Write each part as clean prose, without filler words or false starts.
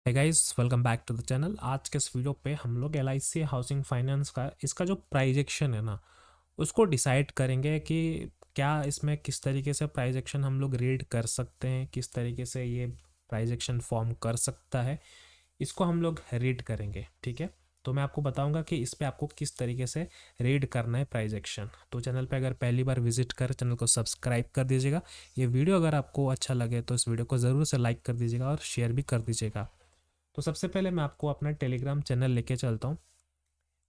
है guys, welcome back to the channel. आज के इस वीडियो पे हम लोग एलआईसी हाउसिंग फाइनेंस का इसका जो प्राइजेक्शन है ना, उसको डिसाइड करेंगे कि क्या इसमें किस तरीके से प्राइजेक्शन हम लोग रीड कर सकते हैं, किस तरीके से ये प्राइजेक्शन फॉर्म कर सकता है, इसको हम लोग रीड करेंगे। ठीक है, तो मैं आपको बताऊंगा कि इस पे आपको किस तरीके से रीड करना है प्राइजेक्शन। तो चैनल पे अगर पहली बार विजिट कर चैनल को सब्सक्राइब कर दीजिएगा। ये वीडियो अगर आपको अच्छा लगे तो इस वीडियो को ज़रूर से लाइक कर दीजिएगा और शेयर भी कर दीजिएगा। तो सबसे पहले मैं आपको अपना टेलीग्राम चैनल लेके चलता हूँ।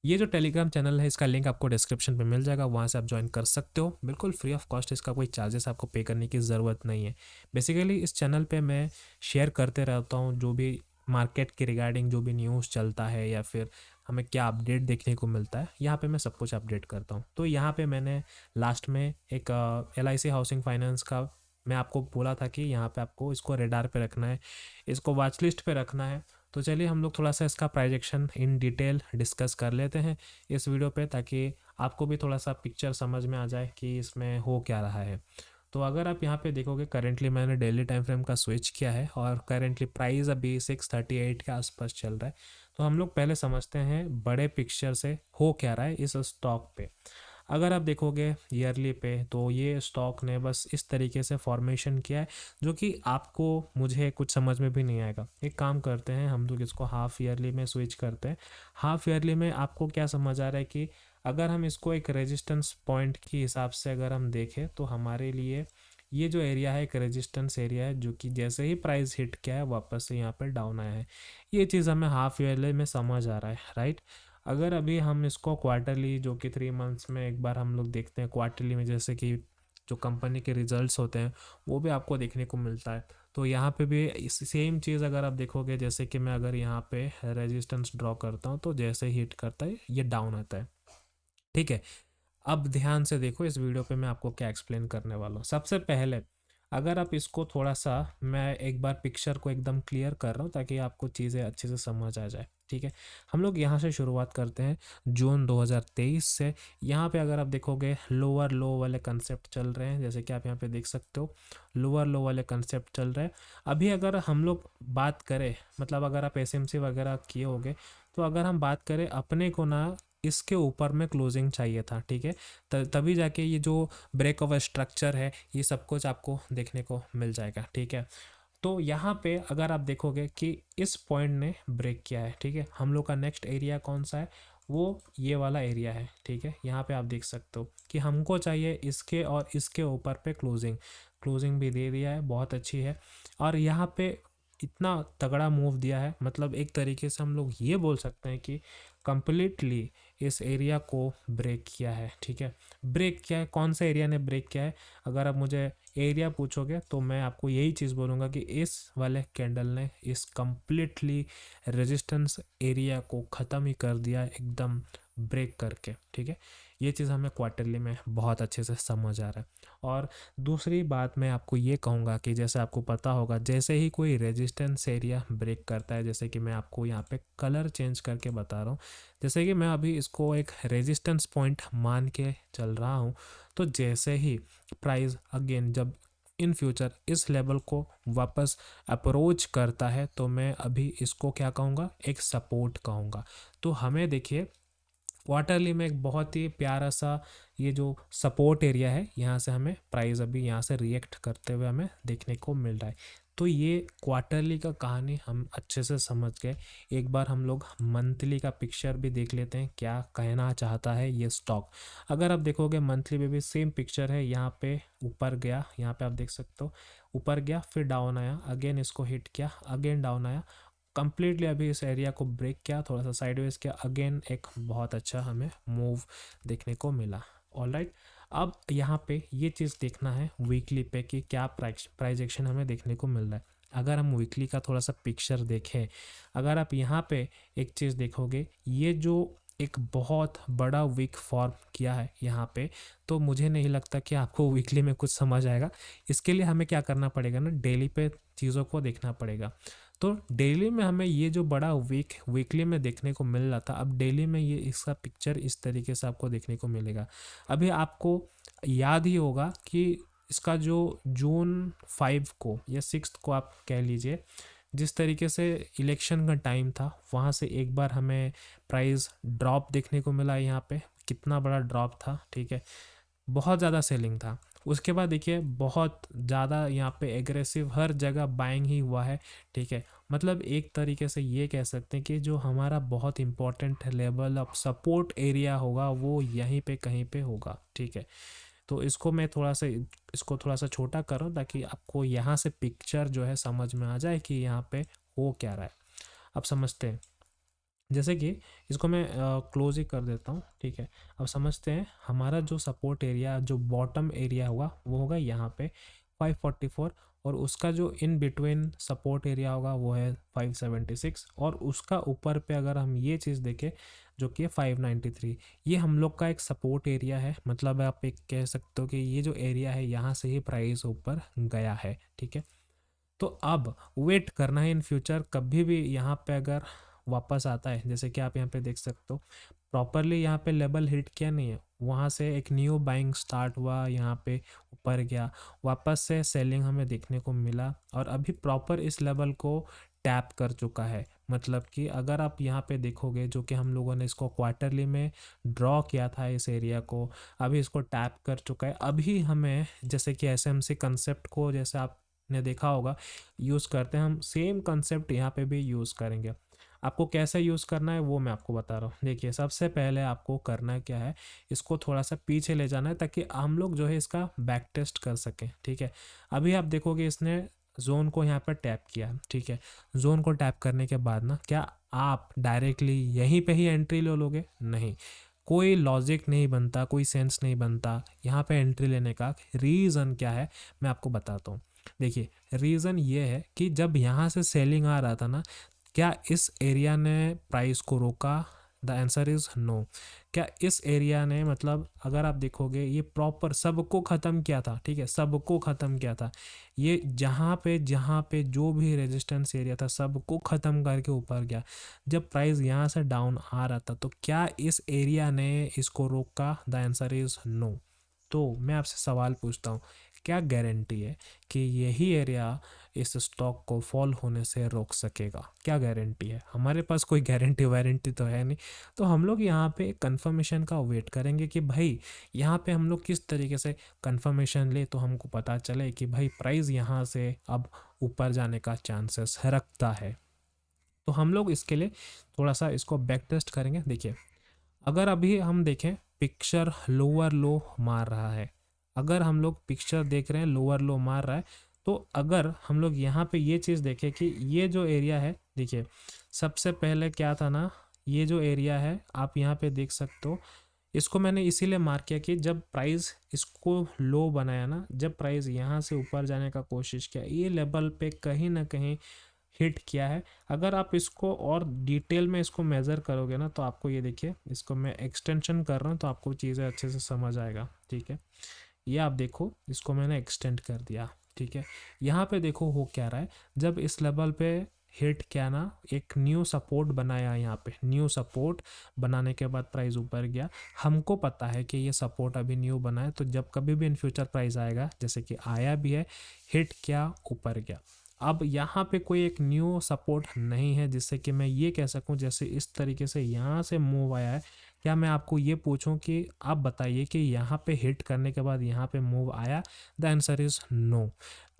ये जो टेलीग्राम चैनल है, इसका लिंक आपको डिस्क्रिप्शन पे मिल जाएगा, वहाँ से आप ज्वाइन कर सकते हो, बिल्कुल फ्री ऑफ कॉस्ट। इसका कोई चार्जेस आपको पे करने की ज़रूरत नहीं है। बेसिकली इस चैनल पे मैं शेयर करते रहता हूँ जो भी मार्केट के रिगार्डिंग जो भी न्यूज़ चलता है या फिर हमें क्या अपडेट देखने को मिलता है, यहाँ पे मैं सब कुछ अपडेट करता हूँ। तो यहाँ पे मैंने लास्ट में एक एलआईसी हाउसिंग फाइनेंस का मैं आपको बोला था कि यहाँ पे आपको इसको रेडार पे रखना है, इसको वॉच लिस्ट पे रखना है। तो चलिए हम लोग थोड़ा सा इसका प्राइजेक्शन इन डिटेल डिस्कस कर लेते हैं इस वीडियो पे, ताकि आपको भी थोड़ा सा पिक्चर समझ में आ जाए कि इसमें हो क्या रहा है। तो अगर आप यहाँ पे देखोगे, करेंटली मैंने डेली टाइम फ्रेम का स्विच किया है और करेंटली प्राइस अभी 638 के आसपास चल रहा है। तो हम लोग पहले समझते हैं बड़े पिक्चर से हो क्या रहा है इस स्टॉक पे। अगर आप देखोगे ईयरली पे, तो ये स्टॉक ने बस इस तरीके से फॉर्मेशन किया है जो कि आपको मुझे कुछ समझ में भी नहीं आएगा। एक काम करते हैं, हम लोग इसको हाफ ईयरली में स्विच करते हैं। हाफ ईयरली में आपको क्या समझ आ रहा है कि अगर हम इसको एक रेजिस्टेंस पॉइंट के हिसाब से अगर हम देखें तो हमारे लिए ये जो एरिया है एक रेजिस्टेंस एरिया है, जो कि जैसे ही प्राइस हिट किया है वापस से यहाँ पर डाउन आया है। ये चीज़ हमें हाफ ईयरली में समझ आ रहा है, राइट। अगर अभी हम इसको क्वार्टरली, जो कि 3 मंथ्स में एक बार हम लोग देखते हैं क्वार्टरली में, जैसे कि जो कंपनी के रिजल्ट्स होते हैं वो भी आपको देखने को मिलता है। तो यहाँ पे भी इस सेम चीज़ अगर आप देखोगे, जैसे कि मैं अगर यहाँ पे रेजिस्टेंस ड्रॉ करता हूँ तो जैसे हिट करता है ये डाउन आता है। ठीक है, अब ध्यान से देखो इस वीडियो पे मैं आपको क्या एक्सप्लेन करने वाला हूँ। सबसे पहले अगर आप इसको थोड़ा सा, मैं एक बार पिक्चर को एकदम क्लियर कर रहा हूँ ताकि आपको चीज़ें अच्छे से समझ आ जाए। ठीक है, हम लोग यहाँ से शुरुआत करते हैं जून 2023 से। यहाँ पे अगर आप देखोगे लोअर लो वाले कंसेप्ट चल रहे हैं, जैसे कि आप यहाँ पे देख सकते हो लोअर लो वाले कंसेप्ट चल रहे हैं। अभी अगर हम लोग बात करें, मतलब अगर आप एसएमसी वगैरह किए होगे, तो अगर हम बात करें अपने को ना, इसके ऊपर में क्लोजिंग चाहिए था। ठीक है, तभी जाके ये जो ब्रेक ऑफ स्ट्रक्चर है ये सब कुछ आपको देखने को मिल जाएगा। ठीक है, तो यहाँ पे अगर आप देखोगे कि इस पॉइंट ने ब्रेक किया है। ठीक है, हम लोग का नेक्स्ट एरिया कौन सा है, वो ये वाला एरिया है। ठीक है, यहाँ पे आप देख सकते हो कि हमको चाहिए इसके और इसके ऊपर पे क्लोजिंग। क्लोजिंग भी दे दिया है, बहुत अच्छी है। और यहाँ पे इतना तगड़ा मूव दिया है, मतलब एक तरीके से हम लोग ये बोल सकते हैं कि कंप्लीटली इस एरिया को ब्रेक किया है। ठीक है, ब्रेक किया है, कौन सा एरिया ने ब्रेक किया है? अगर आप मुझे एरिया पूछोगे तो मैं आपको यही चीज़ बोलूँगा कि इस वाले कैंडल ने इस कंप्लीटली रेजिस्टेंस एरिया को ख़त्म ही कर दिया एकदम ब्रेक करके। ठीक है, ये चीज़ हमें क्वार्टरली में बहुत अच्छे से समझ आ रहा है। और दूसरी बात मैं आपको ये कहूँगा कि जैसे आपको पता होगा, जैसे ही कोई रेजिस्टेंस एरिया ब्रेक करता है, जैसे कि मैं आपको यहाँ पे कलर चेंज करके बता रहा हूँ, जैसे कि मैं अभी इसको एक रेजिस्टेंस पॉइंट मान के चल रहा हूँ, तो जैसे ही प्राइस अगेन जब इन फ्यूचर इस लेवल को वापस अप्रोच करता है, तो मैं अभी इसको क्या कहूँगा, एक सपोर्ट कहूँगा। तो हमें देखिए क्वार्टरली में एक बहुत ही प्यारा सा ये जो सपोर्ट एरिया है, यहाँ से हमें प्राइस अभी यहाँ से रिएक्ट करते हुए हमें देखने को मिल रहा है। तो ये क्वार्टरली का कहानी हम अच्छे से समझ गए। एक बार हम लोग मंथली का पिक्चर भी देख लेते हैं क्या कहना चाहता है ये स्टॉक। अगर आप देखोगे मंथली में भी सेम पिक्चर है, यहाँ पे ऊपर गया, यहाँ पे आप देख सकते हो ऊपर गया फिर डाउन आया, अगेन इसको हिट किया, अगेन डाउन आया, कंप्लीटली अभी इस एरिया को ब्रेक किया, थोड़ा सा साइडवेज किया, अगेन एक बहुत अच्छा हमें मूव देखने को मिला। ऑलराइट, अब यहाँ पे ये चीज़ देखना है वीकली पे कि क्या प्राइस एक्शन हमें देखने को मिल रहा है। अगर हम वीकली का थोड़ा सा पिक्चर देखें, अगर आप यहाँ पे एक चीज़ देखोगे, ये जो एक बहुत बड़ा वीक फॉर्म किया है यहाँ पे, तो मुझे नहीं लगता कि आपको वीकली में कुछ समझ आएगा। इसके लिए हमें क्या करना पड़ेगा ना, डेली पे चीज़ों को देखना पड़ेगा। तो डेली में हमें ये जो बड़ा वीकली में देखने को मिल रहा था, अब डेली में ये इसका पिक्चर इस तरीके से आपको देखने को मिलेगा। अभी आपको याद ही होगा कि इसका जो जून 5 को या 6 को आप कह लीजिए, जिस तरीके से इलेक्शन का टाइम था, वहाँ से एक बार हमें प्राइस ड्रॉप देखने को मिला। यहाँ पे कितना बड़ा ड्रॉप था, ठीक है, बहुत ज़्यादा सेलिंग था। उसके बाद देखिए बहुत ज़्यादा यहाँ पे एग्रेसिव हर जगह बाइंग ही हुआ है, ठीक है। मतलब एक तरीके से ये कह सकते हैं कि जो हमारा बहुत important level of support area होगा वो यहीं पे कहीं पे होगा, ठीक है। तो इसको थोड़ा सा छोटा करो ताकि आपको यहाँ से पिक्चर जो है समझ में आ जाए कि यहाँ पे हो क्या रहा है। अब समझते हैं, जैसे कि इसको मैं क्लोज ही कर देता हूँ, ठीक है। अब समझते हैं हमारा जो सपोर्ट एरिया, जो बॉटम एरिया होगा वो होगा यहाँ पे 544, और उसका जो इन बिटवीन सपोर्ट एरिया होगा वो है 576, और उसका ऊपर पे अगर हम ये चीज़ देखें जो कि 593, ये हम लोग का एक सपोर्ट एरिया है। मतलब आप एक कह सकते हो कि ये जो एरिया है यहाँ से ही प्राइस ऊपर गया है, ठीक है। तो अब वेट करना है इन फ्यूचर, कभी भी यहाँ पे अगर वापस आता है, जैसे कि आप यहाँ पे देख सकते हो प्रॉपरली यहाँ पे लेवल हिट किया नहीं है, वहाँ से एक न्यू बाइंग स्टार्ट हुआ, यहाँ पे ऊपर गया, वापस से सेलिंग हमें देखने को मिला, और अभी प्रॉपर इस लेवल को टैप कर चुका है। मतलब कि अगर आप यहाँ पे देखोगे, जो कि हम लोगों ने इसको क्वार्टरली में ड्रॉ किया था इस एरिया को, अभी इसको टैप कर चुका है। अभी हमें जैसे कि एसएमसी कंसेप्ट को जैसे आपने देखा होगा यूज़ करते हैं, हम सेम कंसेप्ट यहाँ पे भी यूज़ करेंगे। आपको कैसे यूज़ करना है वो मैं आपको बता रहा हूँ। देखिए सबसे पहले आपको करना क्या है, इसको थोड़ा सा पीछे ले जाना है ताकि हम लोग जो है इसका बैक टेस्ट कर सकें, ठीक है। अभी आप देखोगे इसने जोन को यहाँ पर टैप किया, ठीक है। जोन को टैप करने के बाद ना क्या आप डायरेक्टली यहीं पे ही एंट्री ले लोगे? नहीं, कोई लॉजिक नहीं बनता, कोई सेंस नहीं बनता यहाँ पे एंट्री लेने का। रीज़न क्या है मैं आपको बताता हूँ। देखिए रीज़न ये है कि जब यहाँ से सेलिंग आ रहा था ना, क्या इस एरिया ने प्राइस को रोका? The answer is no. क्या इस एरिया ने, मतलब अगर आप देखोगे ये प्रॉपर सबको ख़त्म किया था, ठीक है, सबको ख़त्म किया था। ये जहाँ पे जो भी रेजिस्टेंस एरिया था सबको ख़त्म करके ऊपर गया। जब प्राइस यहाँ से डाउन आ रहा था तो क्या इस एरिया ने इसको रोका? The answer is no. तो मैं आपसे सवाल पूछता हूँ, क्या गारंटी है कि यही एरिया इस स्टॉक को फॉल होने से रोक सकेगा? क्या गारंटी है? हमारे पास कोई गारंटी वारंटी तो है नहीं। तो हम लोग यहाँ पे कंफर्मेशन का वेट करेंगे कि भाई यहाँ पे हम लोग किस तरीके से कंफर्मेशन ले तो हमको पता चले कि भाई प्राइस यहाँ से अब ऊपर जाने का चांसेस रखता है। तो हम लोग इसके लिए थोड़ा सा इसको बैक टेस्ट करेंगे। देखिए अगर अभी हम देखें पिक्चर लोअर लो मार रहा है, अगर हम लोग पिक्चर देख रहे हैं लोअर लो मार रहा है, तो अगर हम लोग यहाँ पे ये चीज़ देखें कि ये जो एरिया है, देखिए सबसे पहले क्या था ना, ये जो एरिया है आप यहाँ पे देख सकते हो, इसको मैंने इसीलिए मार्क किया कि जब प्राइस इसको लो बनाया ना, जब प्राइस यहाँ से ऊपर जाने का कोशिश किया, ये लेवल पे कहीं ना कहीं हिट किया है। अगर आप इसको और डिटेल में इसको मेज़र करोगे ना तो आपको ये देखिए, इसको मैं एक्सटेंशन कर रहा हूँ तो आपको चीज़ें अच्छे से समझ आएगा, ठीक है। ये आप देखो, इसको मैंने एक्सटेंड कर दिया, ठीक है। यहाँ पे देखो हो क्या रहा है, जब इस लेवल पे हिट किया ना, एक न्यू सपोर्ट बनाया, यहाँ पे न्यू सपोर्ट बनाने के बाद प्राइस ऊपर गया। हमको पता है कि ये सपोर्ट अभी न्यू बना है, तो जब कभी भी इन फ्यूचर प्राइस आएगा, जैसे कि आया भी है, हिट किया, ऊपर गया। अब यहाँ पे कोई एक न्यू सपोर्ट नहीं है जिससे कि मैं ये कह सकूं जैसे इस तरीके से यहाँ से मूव आया है। क्या मैं आपको ये पूछूं कि आप बताइए कि यहाँ पे हिट करने के बाद यहाँ पे मूव आया? द आंसर इज़ नो,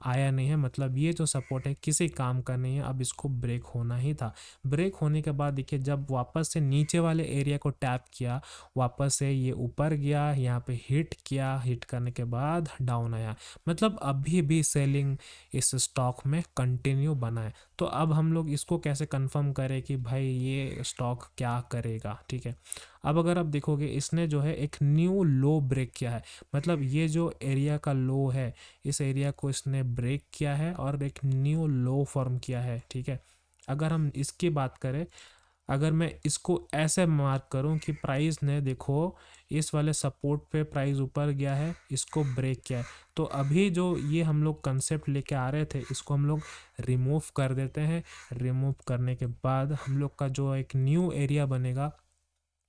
आया नहीं है। मतलब ये जो सपोर्ट है किसी काम का नहीं है, अब इसको ब्रेक होना ही था। ब्रेक होने के बाद देखिए जब वापस से नीचे वाले एरिया को टैप किया, वापस से ये ऊपर गया, यहाँ पे हिट किया, हिट करने के बाद डाउन आया। मतलब अभी भी सेलिंग इस स्टॉक में कंटिन्यू बना है। तो अब हम लोग इसको कैसे कंफर्म करें कि भाई ये स्टॉक क्या करेगा, ठीक है। अब अगर आप देखोगे इसने जो है एक न्यू लो ब्रेक किया है, मतलब ये जो एरिया का लो है इस एरिया को इसने ब्रेक किया है और एक न्यू लो फॉर्म किया है, ठीक है। अगर हम इसकी बात करें, अगर मैं इसको ऐसे मार्क करूं कि प्राइस ने देखो इस वाले सपोर्ट पे प्राइस ऊपर गया है, इसको ब्रेक किया है, तो अभी जो ये हम लोग कंसेप्ट लेके आ रहे थे इसको हम लोग रिमूव कर देते हैं। रिमूव करने के बाद हम लोग का जो एक न्यू एरिया बनेगा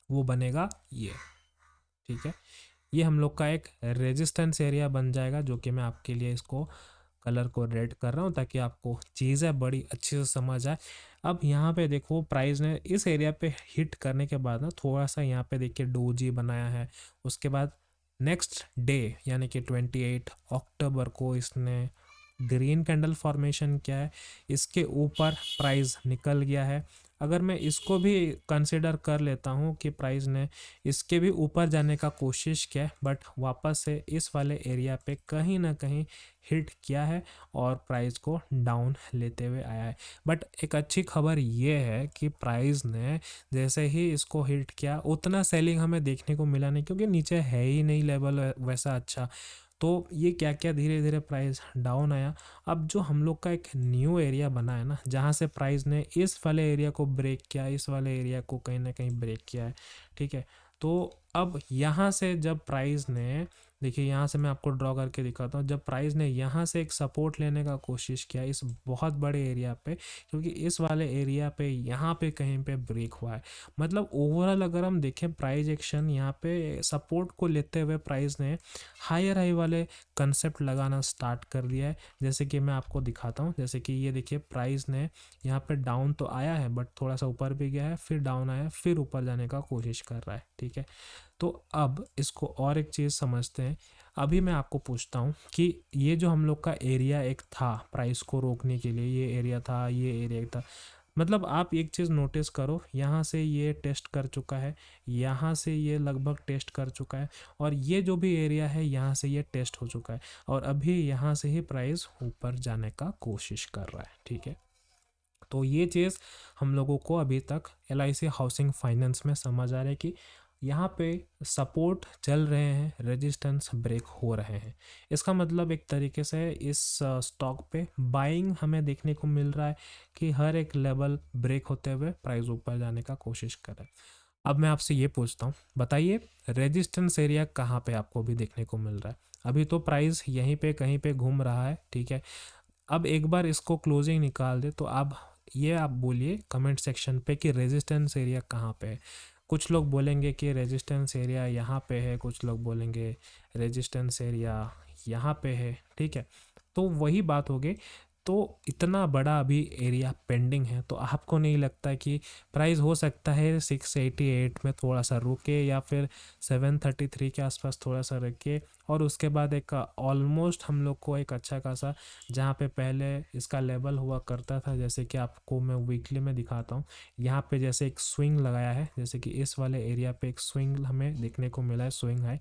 वो बनेगा ये, ठीक है। ये हम लोग का एक रेजिस्टेंस एरिया बन जाएगा, जो कि मैं आपके लिए इसको कलर को रेड कर रहा हूँ ताकि आपको चीज़ें बड़ी अच्छे से समझ आए। अब यहाँ पे देखो प्राइस ने इस एरिया पे हिट करने के बाद ना थोड़ा सा यहाँ पे देखिए डोजी बनाया है। उसके बाद नेक्स्ट डे यानी कि 28 अक्टूबर को इसने ग्रीन कैंडल फॉर्मेशन किया है, इसके ऊपर प्राइस निकल गया है। अगर मैं इसको भी कंसिडर कर लेता हूँ कि प्राइस ने इसके भी ऊपर जाने का कोशिश किया है, बट वापस से इस वाले एरिया पे कहीं ना कहीं हिट किया है और प्राइस को डाउन लेते हुए आया है। बट एक अच्छी खबर ये है कि प्राइस ने जैसे ही इसको हिट किया उतना सेलिंग हमें देखने को मिला नहीं, क्योंकि नीचे है ही नहीं लेवल वैसा अच्छा। तो ये क्या क्या धीरे धीरे प्राइस डाउन आया। अब जो हम लोग का एक न्यू एरिया बना है ना, जहाँ से प्राइस ने इस वाले एरिया को ब्रेक किया, इस वाले एरिया को कहीं ना कहीं ब्रेक किया है, ठीक है। तो अब यहाँ से जब प्राइस ने, देखिए यहाँ से मैं आपको ड्रॉ करके दिखाता हूँ, जब प्राइस ने यहाँ से एक सपोर्ट लेने का कोशिश किया इस बहुत बड़े एरिया पे, क्योंकि इस वाले एरिया पे यहाँ पे कहीं पे ब्रेक हुआ है। मतलब ओवरऑल अगर हम देखें प्राइस एक्शन यहाँ पे सपोर्ट को लेते हुए प्राइस ने हायर हाई वाले कंसेप्ट लगाना स्टार्ट कर दिया है। जैसे कि मैं आपको दिखाता हूँ, जैसे कि ये देखिए प्राइस ने यहाँ पे डाउन तो आया है बट थोड़ा सा ऊपर भी गया है, फिर डाउन आया, फिर ऊपर जाने का कोशिश कर रहा है, ठीक है। तो अब इसको और एक चीज़ समझते हैं। अभी मैं आपको पूछता हूँ कि ये जो हम लोग का एरिया एक था प्राइस को रोकने के लिए, ये एरिया था, ये एरिया था, मतलब आप एक चीज़ नोटिस करो, यहाँ से ये टेस्ट कर चुका है, यहाँ से ये लगभग टेस्ट कर चुका है, और ये जो भी एरिया है यहाँ से ये टेस्ट हो चुका है, और अभी यहाँ से ही प्राइस ऊपर जाने का कोशिश कर रहा है, ठीक है। तो ये चीज़ हम लोगों को अभी तक LIC हाउसिंग फाइनेंस में समझ आ रहा है कि यहाँ पे सपोर्ट चल रहे हैं, रेजिस्टेंस ब्रेक हो रहे हैं। इसका मतलब एक तरीके से इस स्टॉक पे बाइंग हमें देखने को मिल रहा है कि हर एक लेवल ब्रेक होते हुए प्राइस ऊपर जाने का कोशिश कर रहा है। अब मैं आपसे ये पूछता हूँ, बताइए रेजिस्टेंस एरिया कहाँ पे आपको भी देखने को मिल रहा है? अभी तो प्राइस यहीं पे कहीं पे घूम रहा है, ठीक है। अब एक बार इसको क्लोजिंग निकाल दे तो अब ये आप बोलिए कमेंट सेक्शन पे कि रेजिस्टेंस एरिया कहाँ पे है। कुछ लोग बोलेंगे कि रेजिस्टेंस एरिया यहाँ पे है, कुछ लोग बोलेंगे रेजिस्टेंस एरिया यहाँ पे है, ठीक है। तो वही बात होगी। तो इतना बड़ा अभी एरिया पेंडिंग है, तो आपको नहीं लगता कि प्राइस हो सकता है 688 में थोड़ा सा रुके, या फिर 733 के आसपास थोड़ा सा रुके, और उसके बाद एक ऑलमोस्ट हम लोग को एक अच्छा खासा, जहाँ पे पहले इसका लेवल हुआ करता था, जैसे कि आपको मैं वीकली में दिखाता हूँ, यहाँ पे जैसे एक स्विंग लगाया है, जैसे कि इस वाले एरिया पे एक स्विंग हमें देखने को मिला है, स्विंग है।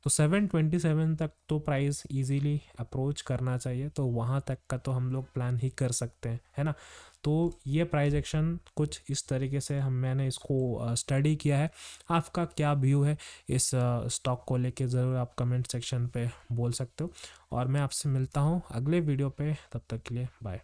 तो 727 तक तो प्राइस इजीली अप्रोच करना चाहिए, तो वहाँ तक का तो हम लोग प्लान ही कर सकते हैं, है ना। तो ये प्राइस एक्शन कुछ इस तरीके से मैंने इसको स्टडी किया है। आपका क्या व्यू है इस स्टॉक को लेके, ज़रूर आप कमेंट सेक्शन पे बोल सकते हो, और मैं आपसे मिलता हूँ अगले वीडियो पे। तब तक के लिए बाय।